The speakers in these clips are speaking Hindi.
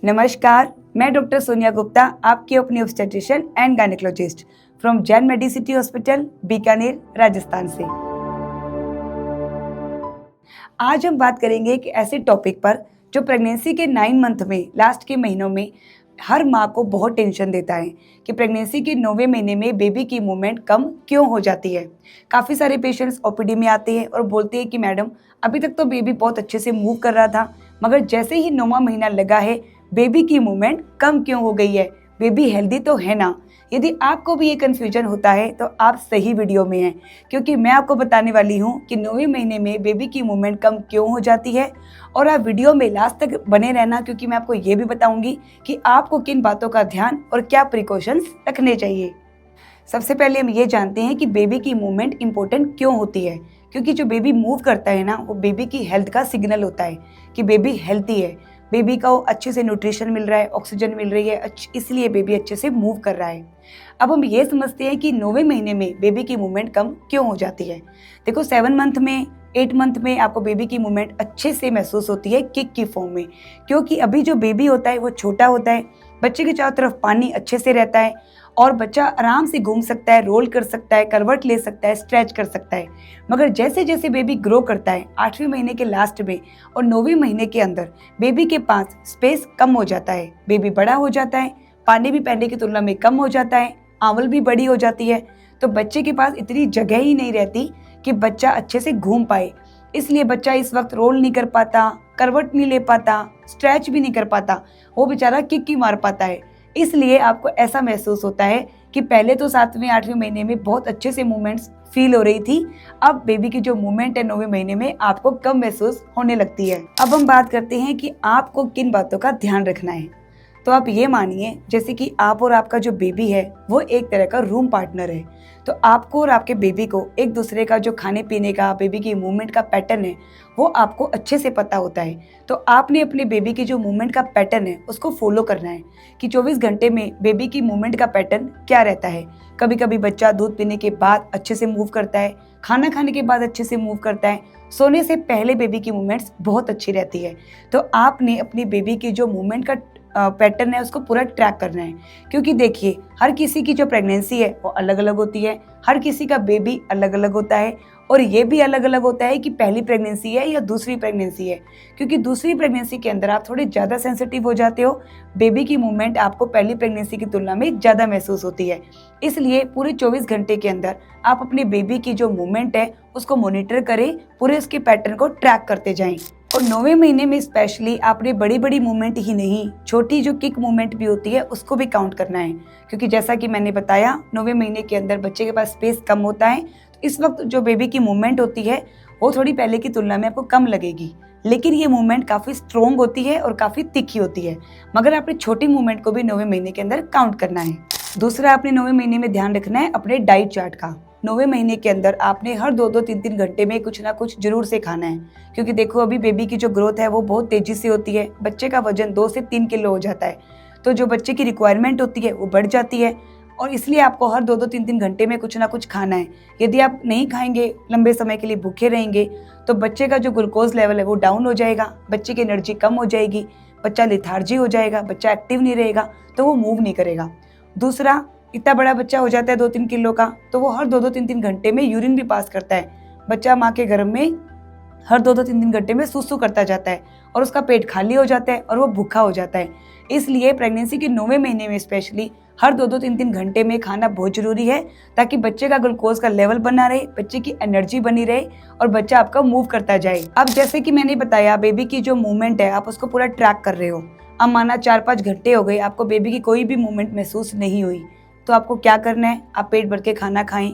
नमस्कार, मैं डॉक्टर सोनिया गुप्ता, आपकी अपनी obstetrician and gynaecologist from Jain Medicity hospital, Bikaner, Rajasthan से। आज हम बात करेंगे एक ऐसे टॉपिक पर जो प्रेगनेंसी के 9 मंथ में, लास्ट के महीनों में हर माँ को बहुत टेंशन देता है कि प्रेगनेंसी के 9वें महीने में बेबी की मूवमेंट कम क्यों हो जाती है। काफ़ी सारे पेशेंट्स ओपीडी में आते हैं और बोलते हैं कि मैडम, अभी तक तो बेबी बहुत अच्छे से मूव कर रहा था, मगर जैसे ही 9वां महीना लगा है बेबी की मूवमेंट कम क्यों हो गई है, बेबी हेल्दी तो है ना। यदि आपको भी ये कन्फ्यूजन होता है तो आप सही वीडियो में हैं, क्योंकि मैं आपको बताने वाली हूँ कि 9वें महीने में बेबी की मूवमेंट कम क्यों हो जाती है। और आप वीडियो में लास्ट तक बने रहना, क्योंकि मैं आपको ये भी बताऊंगी कि आपको किन बातों का ध्यान और क्या प्रिकॉशंस रखने चाहिए। सबसे पहले हम ये जानते हैं कि बेबी की मूवमेंट इंपॉर्टेंट क्यों होती है, क्योंकि जो बेबी मूव करता है ना, वो बेबी की हेल्थ का सिग्नल होता है कि बेबी हेल्थी है, बेबी को अच्छे से न्यूट्रिशन मिल रहा है, ऑक्सीजन मिल रही है, इसलिए बेबी अच्छे से मूव कर रहा है। अब हम ये समझते हैं कि 9वें महीने में बेबी की मूवमेंट कम क्यों हो जाती है। देखो, 7 मंथ में, 8 मंथ में आपको बेबी की मूवमेंट अच्छे से महसूस होती है किक की फॉर्म में, क्योंकि अभी जो बेबी होता है वो छोटा होता है, बच्चे के चारों तरफ पानी अच्छे से रहता है और बच्चा आराम से घूम सकता है, रोल कर सकता है, करवट ले सकता है, स्ट्रेच कर सकता है। मगर जैसे जैसे बेबी ग्रो करता है, 8वें महीने के लास्ट में और 9वें महीने के अंदर बेबी के पास स्पेस कम हो जाता है, बेबी बड़ा हो जाता है, पानी भी पहले की तुलना में कम हो जाता है, आंवल भी बड़ी हो जाती है, तो बच्चे के पास इतनी जगह ही नहीं रहती कि बच्चा अच्छे से घूम पाए। इसलिए बच्चा इस वक्त रोल नहीं कर पाता, करवट नहीं ले पाता, स्ट्रेच भी नहीं कर पाता, वो बेचारा किक ही मार पाता है। इसलिए आपको ऐसा महसूस होता है कि पहले तो 7वें 8वें महीने में बहुत अच्छे से मूवमेंट्स फील हो रही थी, अब बेबी की जो मूवमेंट है 9वें महीने में आपको कम महसूस होने लगती है। अब हम बात करते हैं कि आपको किन बातों का ध्यान रखना है। तो आप ये मानिए जैसे कि आप और आपका जो बेबी है वो एक तरह का रूम पार्टनर है, तो आपको और आपके बेबी को एक दूसरे का जो खाने पीने का, बेबी की मूवमेंट का पैटर्न है वो आपको अच्छे से पता होता है। तो आपने अपने बेबी की जो मूवमेंट का पैटर्न है उसको फॉलो करना है कि 24 घंटे में बेबी की मूवमेंट का पैटर्न क्या रहता है। कभी कभी बच्चा दूध पीने के बाद अच्छे से मूव करता है, खाना खाने के बाद अच्छे से मूव करता है, सोने से पहले बेबी की मूवमेंट्स बहुत अच्छी रहती है। तो आपने अपनी बेबी की जो मूवमेंट का पैटर्न है उसको पूरा ट्रैक करना है, क्योंकि देखिए हर किसी की जो प्रेगनेंसी है वो अलग अलग होती है, हर किसी का बेबी अलग अलग होता है और ये भी अलग अलग होता है कि पहली प्रेगनेंसी है या दूसरी प्रेगनेंसी है, क्योंकि दूसरी प्रेगनेंसी के अंदर आप थोड़े ज़्यादा सेंसिटिव हो जाते हो, बेबी की मूवमेंट आपको पहली प्रेगनेंसी की तुलना में ज़्यादा महसूस होती है। इसलिए पूरे 24 घंटे के अंदर आप अपने बेबी की जो मूवमेंट है उसको मॉनिटर करें, पूरे उसके पैटर्न को ट्रैक करते जाएं। और 9वें महीने में स्पेशली आपने बड़ी बड़ी मूवमेंट ही नहीं, छोटी जो किक मूवमेंट भी होती है उसको भी काउंट करना है, क्योंकि जैसा कि मैंने बताया 9वें महीने के अंदर बच्चे के पास स्पेस कम होता है, तो इस वक्त जो बेबी की मूवमेंट होती है वो थोड़ी पहले की तुलना में आपको कम लगेगी, लेकिन ये मूवमेंट काफ़ी स्ट्रॉन्ग होती है और काफ़ी तिखी होती है। मगर आपने छोटी मूवमेंट को भी 9वें महीने के अंदर काउंट करना है। दूसरा, आपने 9वें महीने में ध्यान रखना है अपने डाइट चार्ट का। 9वें महीने के अंदर आपने हर 2-2, 3-3 घंटे में कुछ ना कुछ जरूर से खाना है, क्योंकि देखो अभी बेबी की जो ग्रोथ है वो बहुत तेजी से होती है, बच्चे का वजन 2 से 3 किलो हो जाता है, तो जो बच्चे की रिक्वायरमेंट होती है वो बढ़ जाती है और इसलिए आपको हर 2-2, 3-3 घंटे में कुछ ना कुछ खाना है। यदि आप नहीं खाएंगे, लंबे समय के लिए भूखे रहेंगे, तो बच्चे का जो ग्लूकोज लेवल है वो डाउन हो जाएगा, बच्चे की एनर्जी कम हो जाएगी, बच्चा लिथार्जी हो जाएगा, बच्चा एक्टिव नहीं रहेगा, तो वो मूव नहीं करेगा। दूसरा, इतना बड़ा बच्चा हो जाता है 2-3 किलो का, तो वो हर 2-2, 3-3 घंटे में यूरिन भी पास करता है। बच्चा माँ के गर्भ में हर 2-2, 3-3 घंटे में सुसु करता जाता है और उसका पेट खाली हो जाता है और वो भूखा हो जाता है। इसलिए प्रेगनेंसी के 9वें महीने में स्पेशली हर 2-2, 3-3 घंटे में खाना बहुत जरूरी है, ताकि बच्चे का ग्लूकोज का लेवल बना रहे, बच्चे की एनर्जी बनी रहे और बच्चा आपका मूव करता जाए। अब जैसे कि मैंने बताया, बेबी की जो मूवमेंट है आप उसको पूरा ट्रैक कर रहे हो। अब माना 4-5 घंटे हो गए, आपको बेबी की कोई भी मूवमेंट महसूस नहीं हुई, तो आपको क्या करना है, आप पेट भर के खाना खाएं,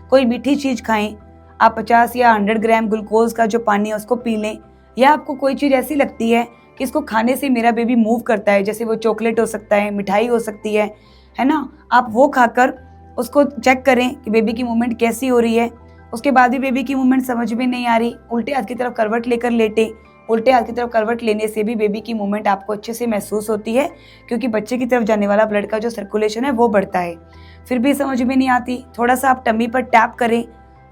कोई मीठी चीज़ खाएं, आप 50 या 100 ग्राम ग्लूकोज का जो पानी है उसको पी लें, या आपको कोई चीज़ ऐसी लगती है कि इसको खाने से मेरा बेबी मूव करता है, जैसे वो चॉकलेट हो सकता है, मिठाई हो सकती है ना, आप वो खाकर उसको चेक करें कि बेबी की मूवमेंट कैसी हो रही है। उसके बाद भी बेबी की मूवमेंट समझ में नहीं आ रही, उल्टे हाथ की तरफ करवट लेकर लेटें। उल्टे हाथ की तरफ करवट लेने से भी बेबी की मूवमेंट आपको अच्छे से महसूस होती है, क्योंकि बच्चे की तरफ जाने वाला ब्लड का जो सर्कुलेशन है वो बढ़ता है। फिर भी समझ में नहीं आती, थोड़ा सा आप टम्मी पर टैप करें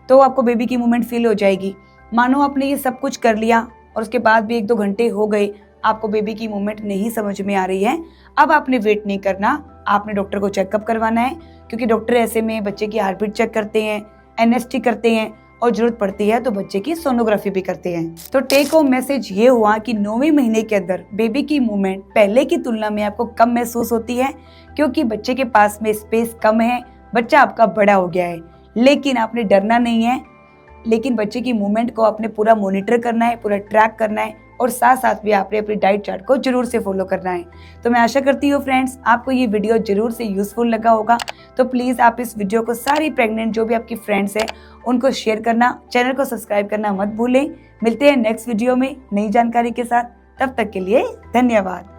तो आपको बेबी की मूवमेंट फील हो जाएगी। मानो आपने ये सब कुछ कर लिया और उसके बाद भी 1-2 घंटे हो गए, आपको बेबी की मूवमेंट नहीं समझ में आ रही है, अब आपने वेट नहीं करना, आपने डॉक्टर को चेकअप करवाना है, क्योंकि डॉक्टर ऐसे में बच्चे की हार्ट बीट चेक करते हैं, एनएसटी करते हैं और जरूरत पड़ती है तो बच्चे की सोनोग्राफी भी करते हैं। तो टेक होम मैसेज ये हुआ कि 9वें महीने के अंदर बेबी की मूवमेंट पहले की तुलना में आपको कम महसूस होती है, क्योंकि बच्चे के पास में स्पेस कम है, बच्चा आपका बड़ा हो गया है। लेकिन आपने डरना नहीं है, लेकिन बच्चे की मूवमेंट को आपने पूरा मॉनिटर करना है, पूरा ट्रैक करना है और साथ साथ भी आपने अपनी डाइट चार्ट को जरूर से फॉलो करना है। तो मैं आशा करती हूँ फ्रेंड्स आपको ये वीडियो जरूर से यूजफुल लगा होगा। तो प्लीज़ आप इस वीडियो को सारी प्रेग्नेंट जो भी आपकी फ्रेंड्स हैं उनको शेयर करना, चैनल को सब्सक्राइब करना मत भूलें। मिलते हैं नेक्स्ट वीडियो में नई जानकारी के साथ, तब तक के लिए धन्यवाद।